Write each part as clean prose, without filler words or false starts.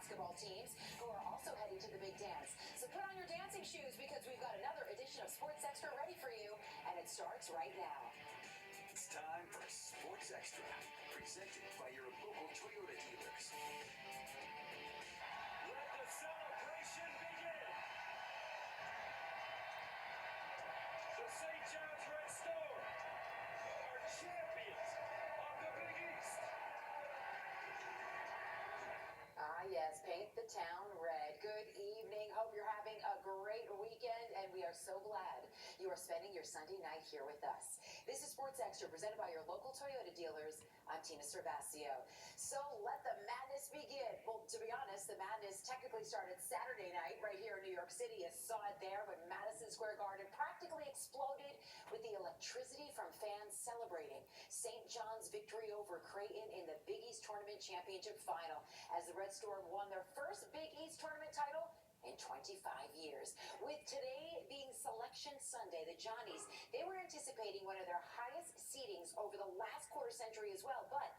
basketball teams who are also heading to the big dance. So put on your dancing shoes because we've got another edition of Sports Extra ready for you, and it starts right now. It's time for Sports Extra, presented by your local Toyota dealers. Let the celebration begin. The St. John's Red Storm are champions of the Big East. Ah, yes, paint the town red. Good evening. Hope you're having a great weekend, and we are so glad you are spending your Sunday night here with us. This is Sports Extra, presented by your local Toyota dealers. I'm Tina Cervasio. So let the madness begin. Well, to be honest, the madness technically started Saturday night right here in New York City. You saw it there when Madison Square Garden practically exploded with the electricity from fans celebrating St. John's victory over Creighton in the Big East Tournament Championship Final as the Red Storm won their first Big East Tournament title in 25 years. With today being Selection Sunday, the Johnnies, they were anticipating one of their highest seedings over the last quarter century as well, but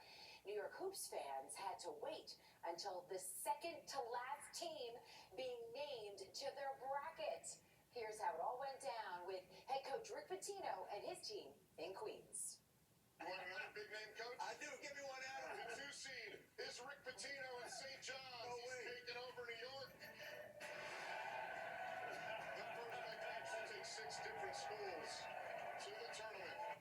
New York Hoops fans had to wait until the second to last team being named to their bracket. Here's how it all went down with head coach Rick Pitino and his team in Queens. You want another big name coach? I do. Give me one out. The 2 seed is Rick Pitino in St. John's. No He's way. taking over New York. The first big name should take 6 different schools to the tournament.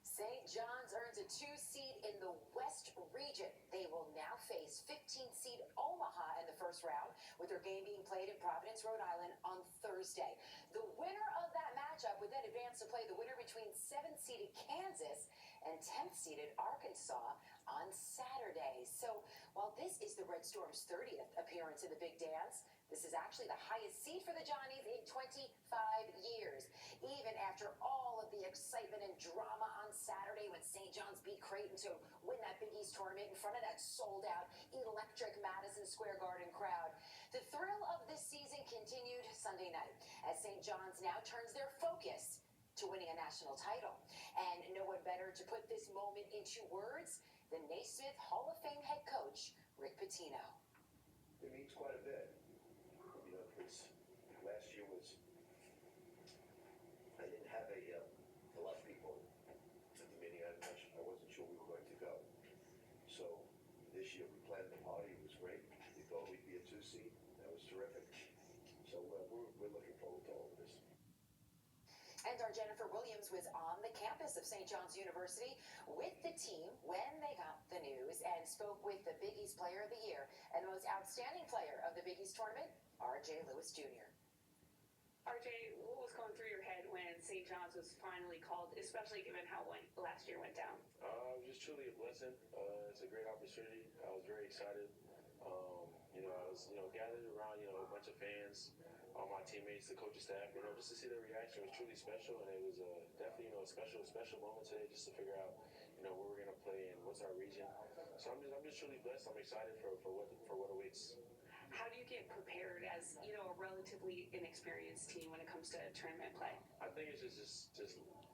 St. John's earns a 2 seed in the West region. They will now face 15 seed Omaha in the first round, with their game being played in Providence, Rhode Island on Thursday. The winner of that matchup would then advance to play the winner between 7th seeded Kansas and 10th seeded Arkansas on Saturday. So while this is the Red Storm's 30th appearance in the Big Dance, this is actually the highest seed for the Johnnies in 25 years. Even after all of the excitement and drama on Saturday when St. John's beat Creighton to win that Big East tournament in front of that sold-out electric Madison Square Garden crowd, the thrill of this season continued Sunday night as St. John's now turns their focus to winning a national title. And no one better to put this moment into words than Naismith Hall of Fame head coach Rick Pitino. It means quite a bit. You know, because last year was, I didn't have a lot of people at the meeting. I wasn't sure we were going to go. So this year we planned the party. It was great. We thought we'd be a 2 seed. That was terrific. So we're looking forward to all of this. And our Jennifer Williams was on the campus of St. John's University with the team when they got the news and spoke with the Big East Player of the Year and the most outstanding player of the Big East Tournament, R.J. Lewis Jr. RJ, what was going through your head when St. John's was finally called, especially given how last year went down? It was just truly a blessing. It's a great opportunity. I was very excited. I was, gathered around, a bunch of fans, all my teammates, the coaching staff, just to see their reaction was truly special. And it was definitely, a special moment today just to figure out, where we're going to play and what's our region. So I'm just truly blessed. I'm excited for what awaits. How do you get prepared as, a relatively inexperienced team when it comes to tournament play? I think it's just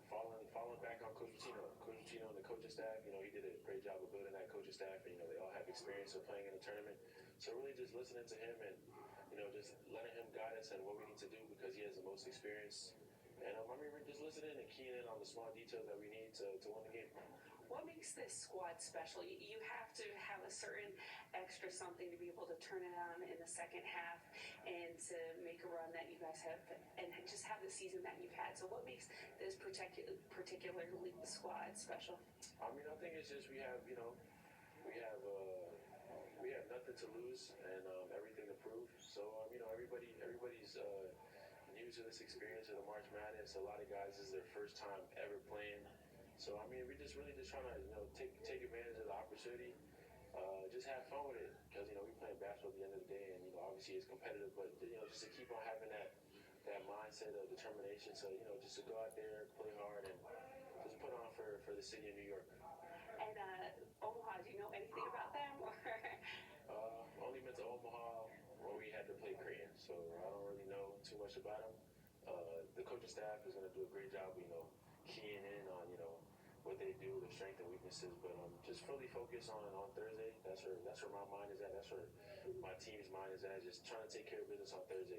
falling back on Coach Pitino. Coach Pitino and the coaching staff, he did a great job of building that coaching staff. And, they all have experience of playing in a tournament. So really just listening to him and, just letting him guide us and what we need to do because he has the most experience. And we're just listening and keying in on the small details that we need to win the game. What makes this squad special? You have to have a certain extra something to be able to turn it on in the second half and to make a run that you guys have and just have the season that you've had. So what makes this particularly squad special? I think it's just we have nothing to lose and everything to prove. So everybody's new to this experience of the March Madness. A lot of guys, this is their first time ever playing. So we're just really just trying to take advantage of the opportunity. Just have fun with it because we're playing basketball at the end of the day, and obviously it's competitive, but just to keep on having that mindset of determination. So just to go out there, play hard, and just put on for the city of New York. And Omaha, do you know anything about them? Only been to Omaha when we had to play Creighton, so I don't really know too much about them. The coaching staff is going to do a great job, keying in on what they deal with their strengths and weaknesses. But just fully focus on Thursday. That's where my mind is at. That's where my team's mind is at. Just trying to take care of business on Thursday.